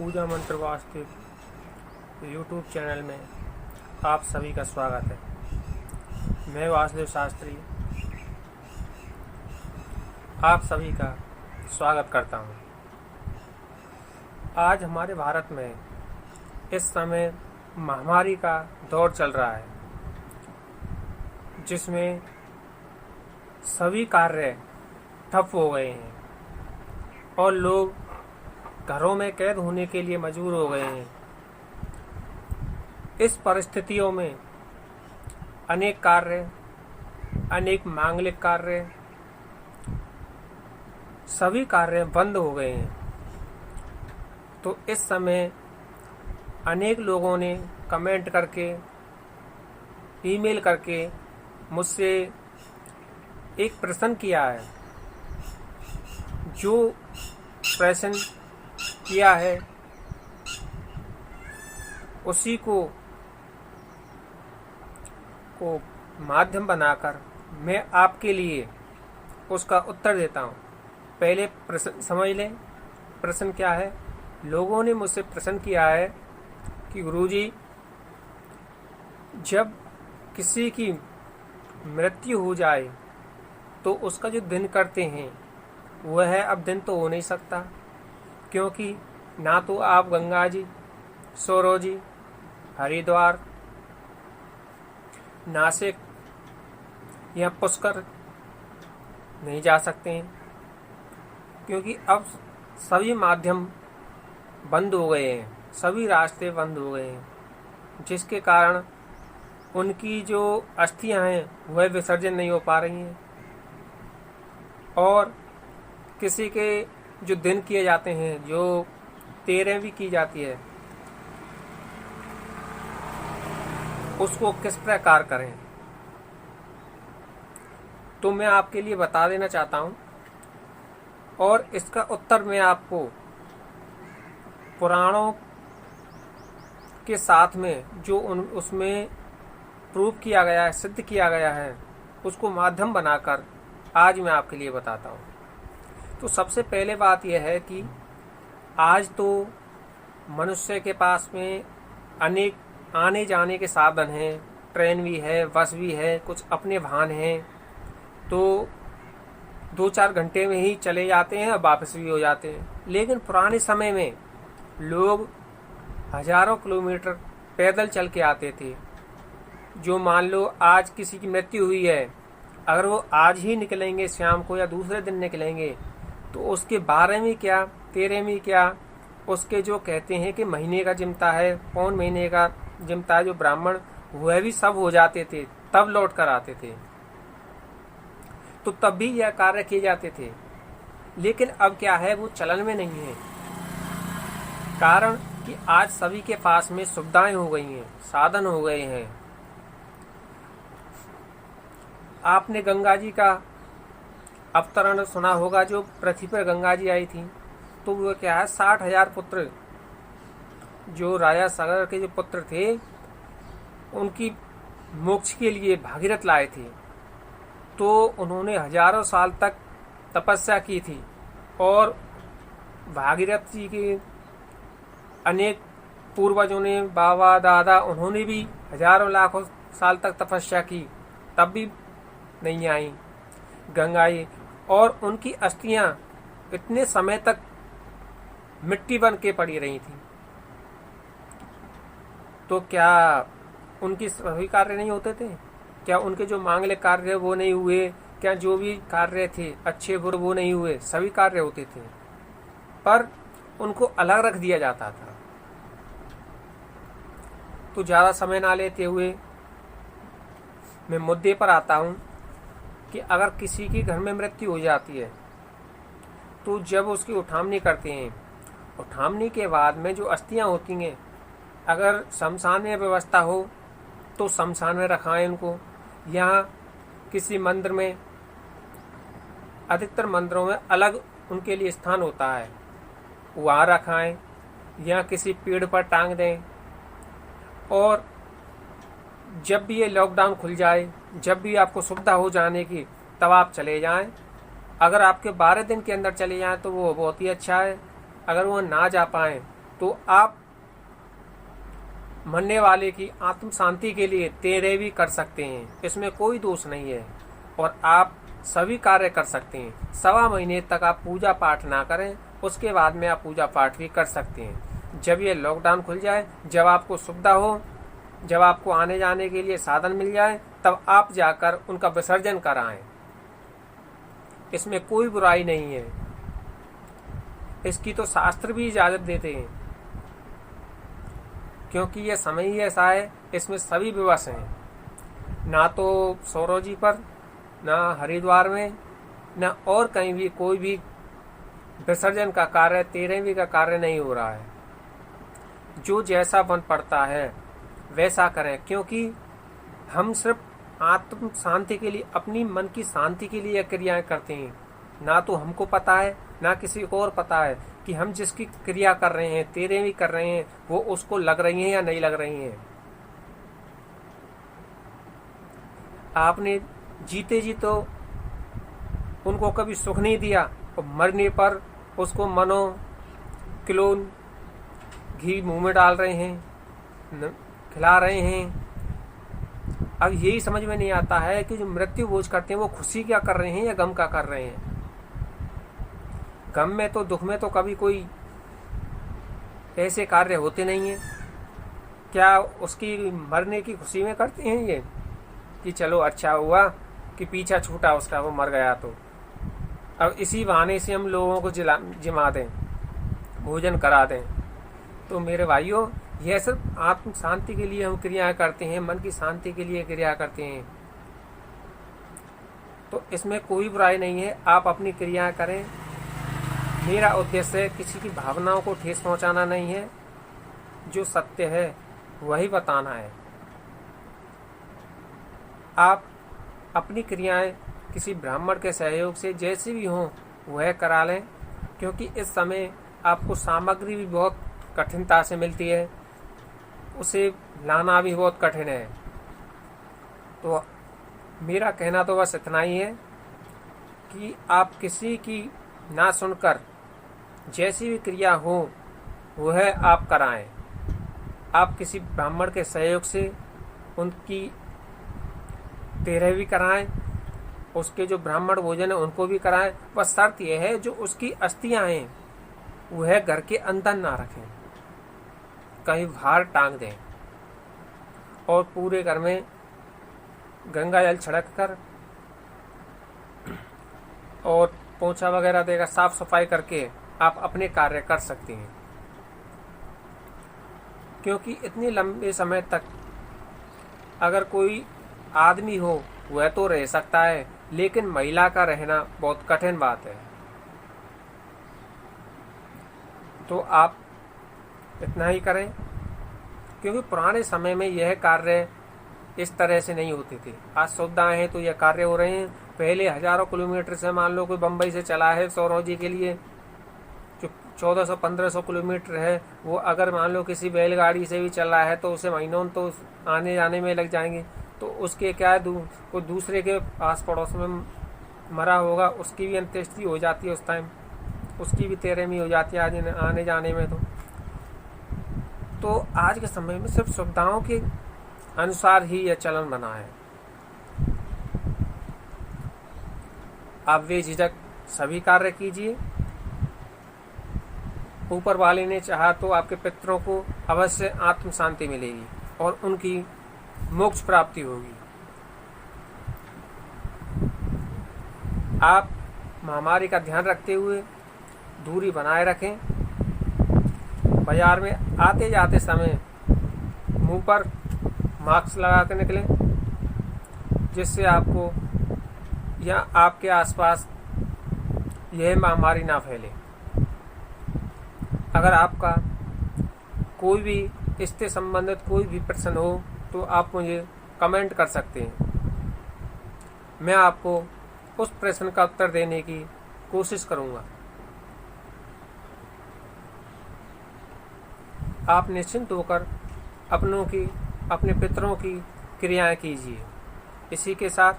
पूजा मंत्र vastu YouTube channel में आप सभी का स्वागत है। मैं वासुदेव शास्त्री आप सभी का स्वागत करता हूँ। आज हमारे भारत में इस समय महामारी का दौर चल रहा है, जिसमें सभी कार्य ठप हो गए हैं और लोग घरों में कैद होने के लिए मजबूर हो गए हैं। इस परिस्थितियों में अनेक कार्य, अनेक मांगलिक कार्य, सभी कार्य बंद हो गए हैं। तो इस समय अनेक लोगों ने कमेंट करके, ईमेल करके मुझसे एक प्रश्न किया है। जो प्रश्न किया है उसी को माध्यम बनाकर मैं आपके लिए उसका उत्तर देता हूँ। पहले प्रश्न समझ लें। प्रश्न क्या है? लोगों ने मुझसे प्रश्न किया है कि गुरुजी, जब किसी की मृत्यु हो जाए तो उसका जो दिन करते हैं वह है, अब दिन तो हो नहीं सकता, क्योंकि ना तो आप गंगा जी, सौरोजी, हरिद्वार, नासिक या पुष्कर नहीं जा सकते हैं, क्योंकि अब सभी माध्यम बंद हो गए हैं, सभी रास्ते बंद हो गए हैं, जिसके कारण उनकी जो अस्थियां हैं वह विसर्जन नहीं हो पा रही हैं। और किसी के जो दिन किए जाते हैं, जो 13वीं की जाती है, उसको किस प्रकार करें, तो मैं आपके लिए बता देना चाहता हूं। और इसका उत्तर मैं आपको पुराणों के साथ में जो उसमें प्रूव किया गया है, सिद्ध किया गया है, उसको माध्यम बनाकर आज मैं आपके लिए बताता हूं। तो सबसे पहले बात यह है कि आज तो मनुष्य के पास में अनेक आने जाने के साधन हैं। ट्रेन भी है, बस भी है, कुछ अपने वाहन हैं, तो 2-4 घंटे में ही चले जाते हैं और वापस भी हो जाते हैं। लेकिन पुराने समय में लोग हजारों किलोमीटर पैदल चल के आते थे। जो मान लो आज किसी की मृत्यु हुई है, अगर वो आज ही निकलेंगे शाम को या दूसरे दिन निकलेंगे, तो उसके 12वीं क्या, 13वीं क्या, उसके जो कहते हैं कि महीने का जिमता है, पौन महीने का जिमता है, जो ब्राह्मण, वह भी सब हो जाते थे, तब लौट कर आते थे। तो तब भी यह कार्य किए जाते थे। लेकिन अब क्या है, वो चलन में नहीं है। कारण कि आज सभी के पास में सुविधाएं हो गई हैं, साधन हो गए हैं। आपने गंगा जी का अवतरण सुना होगा। जो पृथ्वी पर गंगा जी आई थी, तो वो क्या है, 60,000 पुत्र, जो राजा सागर के जो पुत्र थे, उनकी मोक्ष के लिए भागीरथ लाए थे। तो उन्होंने हजारों साल तक तपस्या की थी और भागीरथ जी के अनेक पूर्वजों ने, बाबा दादा, उन्होंने भी हजारों लाखों साल तक तपस्या की, तब भी नहीं आई गंगा जी। और उनकी अस्थियां इतने समय तक मिट्टी बन के पड़ी रही थी। तो क्या उनकी सभी कार्य नहीं होते थे? क्या उनके जो मांगलिक कार्य वो नहीं हुए? क्या जो भी कार्य थे अच्छे बुरे वो नहीं हुए? सभी कार्य होते थे, पर उनको अलग रख दिया जाता था। तो ज्यादा समय ना लेते हुए मैं मुद्दे पर आता हूं कि अगर किसी की घर में मृत्यु हो जाती है, तो जब उसकी उठामनी करते हैं, उठामनी के बाद में जो अस्थियां होती हैं, अगर शमशान में व्यवस्था हो तो शमशान में रखाएं उनको, या किसी मंदिर में, अधिकतर मंदिरों में अलग उनके लिए स्थान होता है, वहाँ रखाएं, या किसी पेड़ पर टांग दें। और जब भी ये लॉकडाउन खुल जाए, जब भी आपको सुविधा हो जाने की, तब आप चले जाएं। अगर आपके 12 दिन के अंदर चले जाएं तो वो बहुत ही अच्छा है। अगर वो ना जा पाएं तो आप मरने वाले की आत्म शांति के लिए तेरे भी कर सकते हैं, इसमें कोई दोष नहीं है। और आप सभी कार्य कर सकते हैं। 1.25 महीने तक आप पूजा पाठ ना करें, उसके बाद में आप पूजा पाठ भी कर सकते हैं। जब ये लॉकडाउन खुल जाए, जब आपको सुविधा हो, जब आपको आने जाने के लिए साधन मिल जाए, तब आप जाकर उनका विसर्जन कराएं। इसमें कोई बुराई नहीं है। इसकी तो शास्त्र भी इजाजत देते हैं, क्योंकि यह समय ही ऐसा है, इसमें सभी विवश हैं। ना तो सौरव जी पर, ना हरिद्वार में, ना और कहीं भी कोई भी विसर्जन का कार्य, 13वीं का कार्य नहीं हो रहा है। जो जैसा बन पड़ता है वैसा करें, क्योंकि हम सिर्फ आत्म शांति के लिए, अपनी मन की शांति के लिए क्रियाएं करते हैं। ना तो हमको पता है, ना किसी को और पता है कि हम जिसकी क्रिया कर रहे हैं, 13वीं कर रहे हैं, वो उसको लग रही हैं या नहीं लग रही हैं। आपने जीते जी तो उनको कभी सुख नहीं दिया, और मरने पर उसको मनो किलो घी मुंह में डाल रहे हैं, खिला रहे हैं। अब यही समझ में नहीं आता है कि जो मृत्यु भोज करते हैं वो खुशी क्या कर रहे हैं या गम का कर रहे हैं। गम में तो, दुख में तो कभी कोई ऐसे कार्य होते नहीं है। क्या उसकी मरने की खुशी में करते हैं ये कि चलो अच्छा हुआ कि पीछा छूटा उसका, वो मर गया, तो अब इसी बहाने से हम लोगों को जिमा दें, भोजन करा दें। तो मेरे भाइयों, यह सिर्फ आत्म शांति के लिए हम क्रियाएं करते हैं, मन की शांति के लिए क्रिया करते हैं, तो इसमें कोई बुराई नहीं है। आप अपनी क्रियाएं करें। मेरा उद्देश्य किसी की भावनाओं को ठेस पहुंचाना नहीं है, जो सत्य है वही बताना है। आप अपनी क्रियाएं किसी ब्राह्मण के सहयोग से जैसी भी हों वह करा लें, क्योंकि इस समय आपको सामग्री भी बहुत कठिनता से मिलती है, उसे लाना भी बहुत कठिन है। तो मेरा कहना तो बस इतना ही है कि आप किसी की ना सुनकर जैसी भी क्रिया हो वह आप कराएं। आप किसी ब्राह्मण के सहयोग से उनकी 13वीं कराएं, उसके जो ब्राह्मण भोजन है उनको भी कराएं। बस शर्त यह है, जो उसकी अस्थियां हैं वह घर के अंदर ना रखें, कहीं बाहर टांग दें, और पूरे घर में गंगा जल छिड़क कर और पोछा वगैरह देकर साफ सफाई करके आप अपने कार्य कर सकते हैं। क्योंकि इतने लंबे समय तक अगर कोई आदमी हो वह तो रह सकता है, लेकिन महिला का रहना बहुत कठिन बात है। तो आप इतना ही करें, क्योंकि पुराने समय में यह कार्य इस तरह से नहीं होते थे। आज सुविधाएं हैं तो यह कार्य हो रहे हैं। पहले हजारों किलोमीटर से, मान लो कोई बम्बई से चला है सौरव जी के लिए, जो 1400-1500 किलोमीटर है, वो अगर मान लो किसी बैलगाड़ी से भी चल रहा है तो उसे महीनों तो आने जाने में लग जाएंगे। तो उसके क्या है, कोई दूसरे के आस पड़ोस में मरा होगा, उसकी भी अंत्येष्टि हो जाती है उस टाइम, उसकी भी 13वीं हो जाती है आने जाने में। तो आज के समय में सिर्फ सुविधाओं के अनुसार ही यह चलन बना है। आप बेझिझक सभी कार्य कीजिए। ऊपर वाले ने चाहा तो आपके पितरों को अवश्य आत्म शांति मिलेगी और उनकी मोक्ष प्राप्ति होगी। आप महामारी का ध्यान रखते हुए दूरी बनाए रखें। बाजार में आते जाते समय मुंह पर मास्क लगा कर निकलें, जिससे आपको या आपके आसपास यह महामारी ना फैले। अगर आपका कोई भी इससे संबंधित कोई भी प्रश्न हो तो आप मुझे कमेंट कर सकते हैं। मैं आपको उस प्रश्न का उत्तर देने की कोशिश करूंगा। आप निश्चिंत होकर अपने पितरों की क्रियाएं कीजिए। इसी के साथ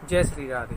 जय श्री राधे।